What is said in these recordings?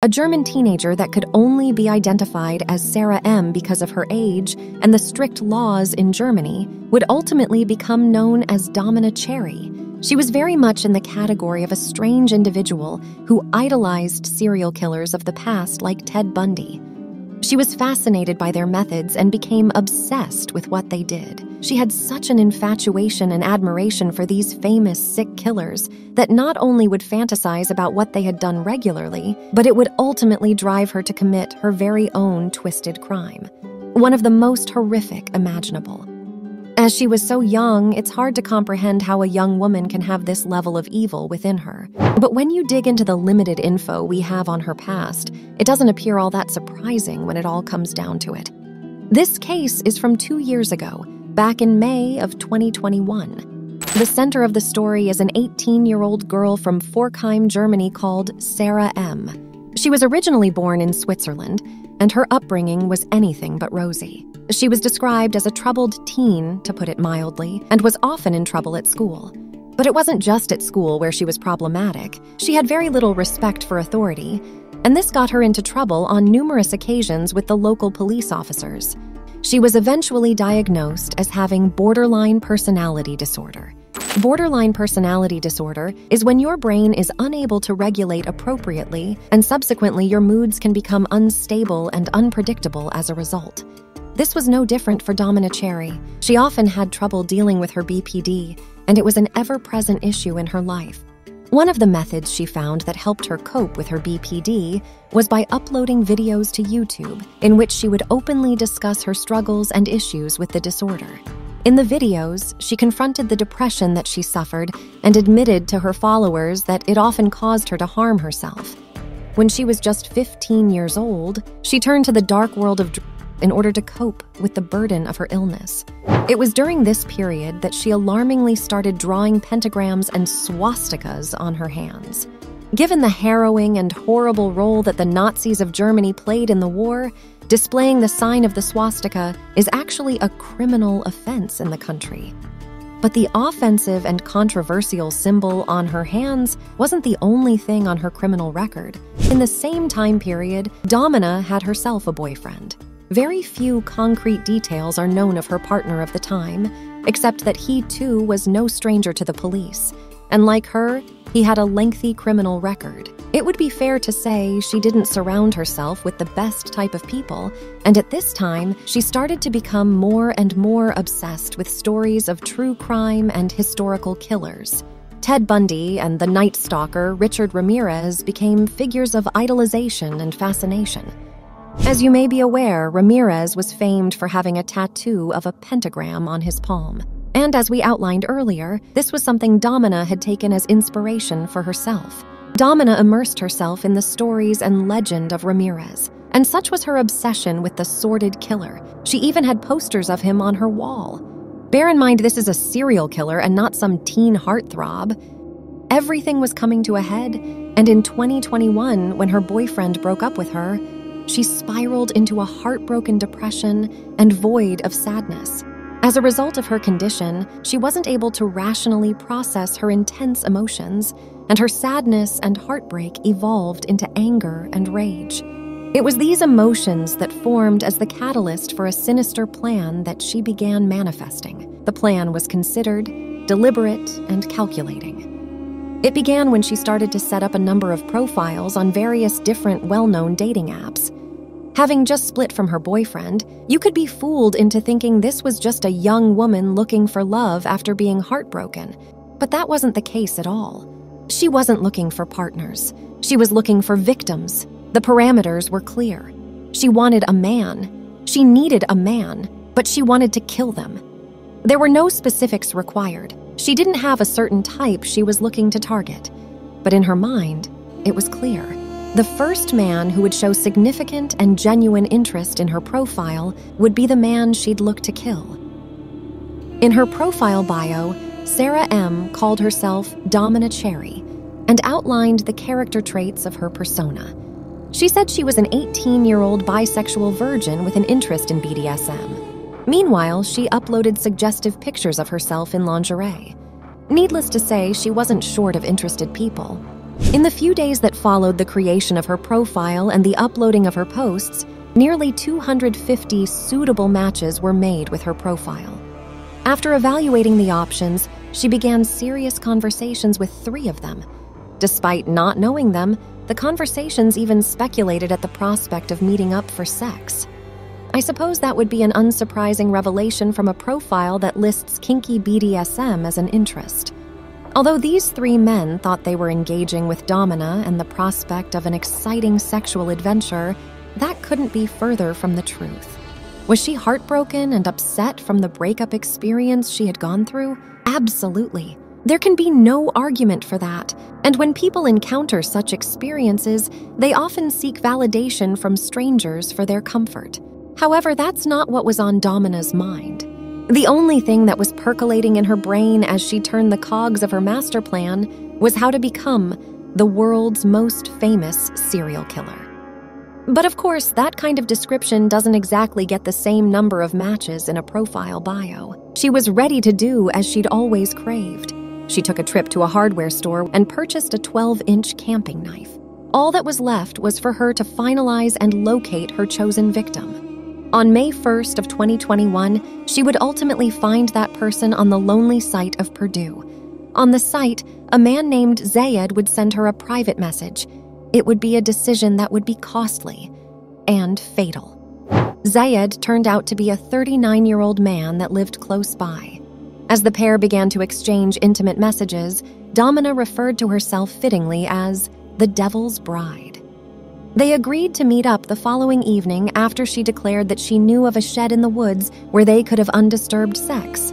A German teenager that could only be identified as Sarah M. because of her age and the strict laws in Germany would ultimately become known as Domina Cherry. She was very much in the category of a strange individual who idolized serial killers of the past like Ted Bundy. She was fascinated by their methods and became obsessed with what they did. She had such an infatuation and admiration for these famous sick killers that not only would fantasize about what they had done regularly, but it would ultimately drive her to commit her very own twisted crime, one of the most horrific imaginable. As she was so young, it's hard to comprehend how a young woman can have this level of evil within her. But when you dig into the limited info we have on her past, it doesn't appear all that surprising when it all comes down to it. This case is from 2 years ago, back in May of 2021. The center of the story is an 18-year-old girl from Forchheim, Germany called Sarah M. She was originally born in Switzerland, and her upbringing was anything but rosy. She was described as a troubled teen, to put it mildly, and was often in trouble at school. But it wasn't just at school where she was problematic. She had very little respect for authority, and this got her into trouble on numerous occasions with the local police officers. She was eventually diagnosed as having borderline personality disorder. Borderline personality disorder is when your brain is unable to regulate appropriately, and subsequently your moods can become unstable and unpredictable as a result. This was no different for Domina Cherry. She often had trouble dealing with her BPD, and it was an ever-present issue in her life. One of the methods she found that helped her cope with her BPD was by uploading videos to YouTube in which she would openly discuss her struggles and issues with the disorder. In the videos, she confronted the depression that she suffered and admitted to her followers that it often caused her to harm herself. When she was just 15 years old, she turned to the dark world of drugs in order to cope with the burden of her illness. It was during this period that she alarmingly started drawing pentagrams and swastikas on her hands. Given the harrowing and horrible role that the Nazis of Germany played in the war, displaying the sign of the swastika is actually a criminal offense in the country. But the offensive and controversial symbol on her hands wasn't the only thing on her criminal record. In the same time period, Domina had herself a boyfriend. Very few concrete details are known of her partner of the time, except that he too was no stranger to the police, and like her, he had a lengthy criminal record. It would be fair to say she didn't surround herself with the best type of people, and at this time, she started to become more and more obsessed with stories of true crime and historical killers. Ted Bundy and the Night Stalker Richard Ramirez became figures of idolization and fascination. As you may be aware, Ramirez was famed for having a tattoo of a pentagram on his palm. And as we outlined earlier, this was something Domina had taken as inspiration for herself. Domina immersed herself in the stories and legend of Ramirez, and such was her obsession with the sordid killer. She even had posters of him on her wall. Bear in mind, this is a serial killer and not some teen heartthrob. Everything was coming to a head, and in 2021, when her boyfriend broke up with her, she spiraled into a heartbroken depression and void of sadness. As a result of her condition, she wasn't able to rationally process her intense emotions, and her sadness and heartbreak evolved into anger and rage. It was these emotions that formed as the catalyst for a sinister plan that she began manifesting. The plan was considered, deliberate, and calculating. It began when she started to set up a number of profiles on various different well-known dating apps. Having just split from her boyfriend, you could be fooled into thinking this was just a young woman looking for love after being heartbroken. But that wasn't the case at all. She wasn't looking for partners. She was looking for victims. The parameters were clear. She wanted a man. She needed a man, but she wanted to kill them. There were no specifics required. She didn't have a certain type she was looking to target. But in her mind, it was clear. The first man who would show significant and genuine interest in her profile would be the man she'd look to kill. In her profile bio, Sarah M. called herself Domina Cherry and outlined the character traits of her persona. She said she was an 18-year-old bisexual virgin with an interest in BDSM. Meanwhile, she uploaded suggestive pictures of herself in lingerie. Needless to say, she wasn't short of interested people. In the few days that followed the creation of her profile and the uploading of her posts, nearly 250 suitable matches were made with her profile. After evaluating the options, she began serious conversations with 3 of them. Despite not knowing them, the conversations even speculated at the prospect of meeting up for sex. I suppose that would be an unsurprising revelation from a profile that lists kinky BDSM as an interest. Although these 3 men thought they were engaging with Domina and the prospect of an exciting sexual adventure, that couldn't be further from the truth. Was she heartbroken and upset from the breakup experience she had gone through? Absolutely. There can be no argument for that. And when people encounter such experiences, they often seek validation from strangers for their comfort. However, that's not what was on Domina's mind. The only thing that was percolating in her brain as she turned the cogs of her master plan was how to become the world's most famous serial killer. But of course, that kind of description doesn't exactly get the same number of matches in a profile bio. She was ready to do as she'd always craved. She took a trip to a hardware store and purchased a 12-inch camping knife. All that was left was for her to finalize and locate her chosen victim. On May 1st of 2021, she would ultimately find that person on the lonely site of Purdue. On the site, a man named Zayed would send her a private message. It would be a decision that would be costly and fatal. Zayed turned out to be a 39-year-old man that lived close by. As the pair began to exchange intimate messages, Domina referred to herself fittingly as the Devil's Bride. They agreed to meet up the following evening after she declared that she knew of a shed in the woods where they could have undisturbed sex.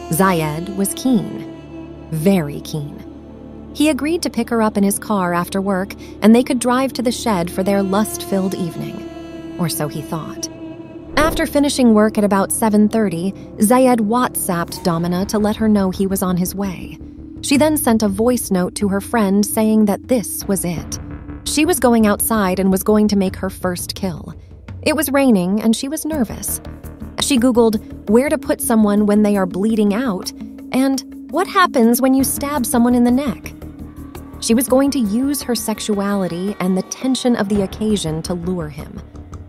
Zayed was keen, very keen. He agreed to pick her up in his car after work, and they could drive to the shed for their lust-filled evening. Or so he thought. After finishing work at about 7:30, Zayed WhatsApped Domina to let her know he was on his way. She then sent a voice note to her friend saying that this was it. She was going outside and was going to make her first kill. It was raining and she was nervous. She Googled where to put someone when they are bleeding out and what happens when you stab someone in the neck. She was going to use her sexuality and the tension of the occasion to lure him.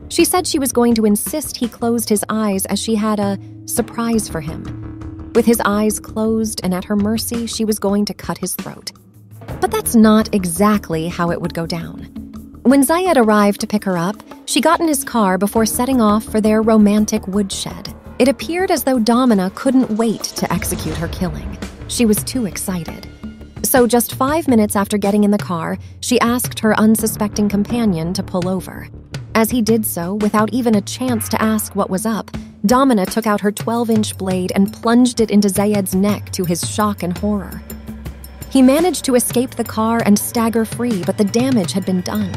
She said she was going to insist he closed his eyes as she had a surprise for him. With his eyes closed and at her mercy, she was going to cut his throat. But that's not exactly how it would go down. When Zayed arrived to pick her up, she got in his car before setting off for their romantic woodshed. It appeared as though Domina couldn't wait to execute her killing. She was too excited. So just 5 minutes after getting in the car, she asked her unsuspecting companion to pull over. As he did so, without even a chance to ask what was up, Domina took out her 12-inch blade and plunged it into Zayed's neck to his shock and horror. He managed to escape the car and stagger free, but the damage had been done.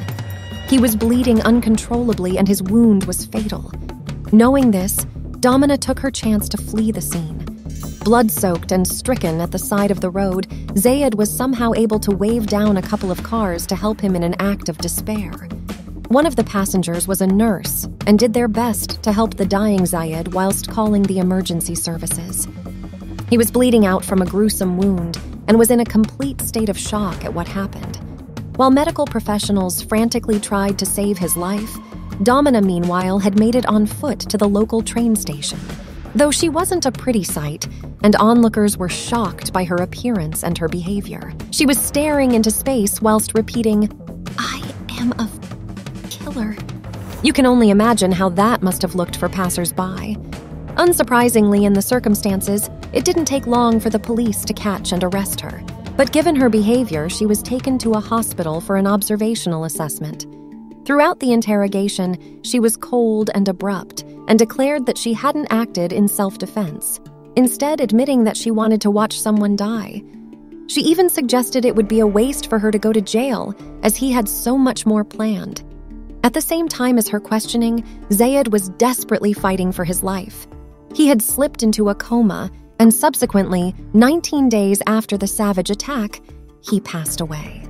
He was bleeding uncontrollably and his wound was fatal. Knowing this, Domina took her chance to flee the scene. Blood-soaked and stricken at the side of the road, Zayed was somehow able to wave down a couple of cars to help him in an act of despair. One of the passengers was a nurse and did their best to help the dying Zayed whilst calling the emergency services. He was bleeding out from a gruesome wound and was in a complete state of shock at what happened. While medical professionals frantically tried to save his life, Domina, meanwhile, had made it on foot to the local train station. Though she wasn't a pretty sight, and onlookers were shocked by her appearance and her behavior. She was staring into space whilst repeating, "I am a killer." You can only imagine how that must have looked for passers-by. Unsurprisingly, in the circumstances, it didn't take long for the police to catch and arrest her. But given her behavior, she was taken to a hospital for an observational assessment. Throughout the interrogation, she was cold and abrupt and declared that she hadn't acted in self-defense, instead admitting that she wanted to watch someone die. She even suggested it would be a waste for her to go to jail, as he had so much more planned. At the same time as her questioning, Zayed was desperately fighting for his life. He had slipped into a coma, and subsequently, 19 days after the savage attack, he passed away.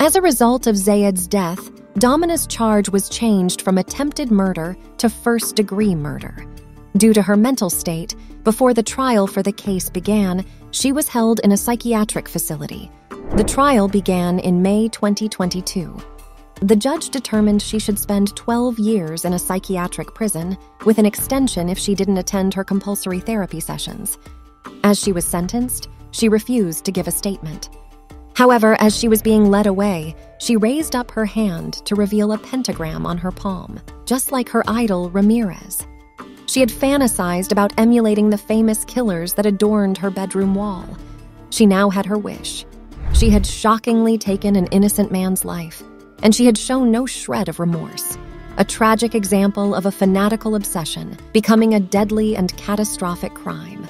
As a result of Zayed's death, Domina's charge was changed from attempted murder to first-degree murder. Due to her mental state, before the trial for the case began, she was held in a psychiatric facility, The trial began in May 2022. The judge determined she should spend 12 years in a psychiatric prison, with an extension if she didn't attend her compulsory therapy sessions. As she was sentenced, she refused to give a statement. However, as she was being led away, she raised up her hand to reveal a pentagram on her palm, just like her idol Ramirez. She had fantasized about emulating the famous killers that adorned her bedroom wall. She now had her wish. She had shockingly taken an innocent man's life, and she had shown no shred of remorse. A tragic example of a fanatical obsession becoming a deadly and catastrophic crime.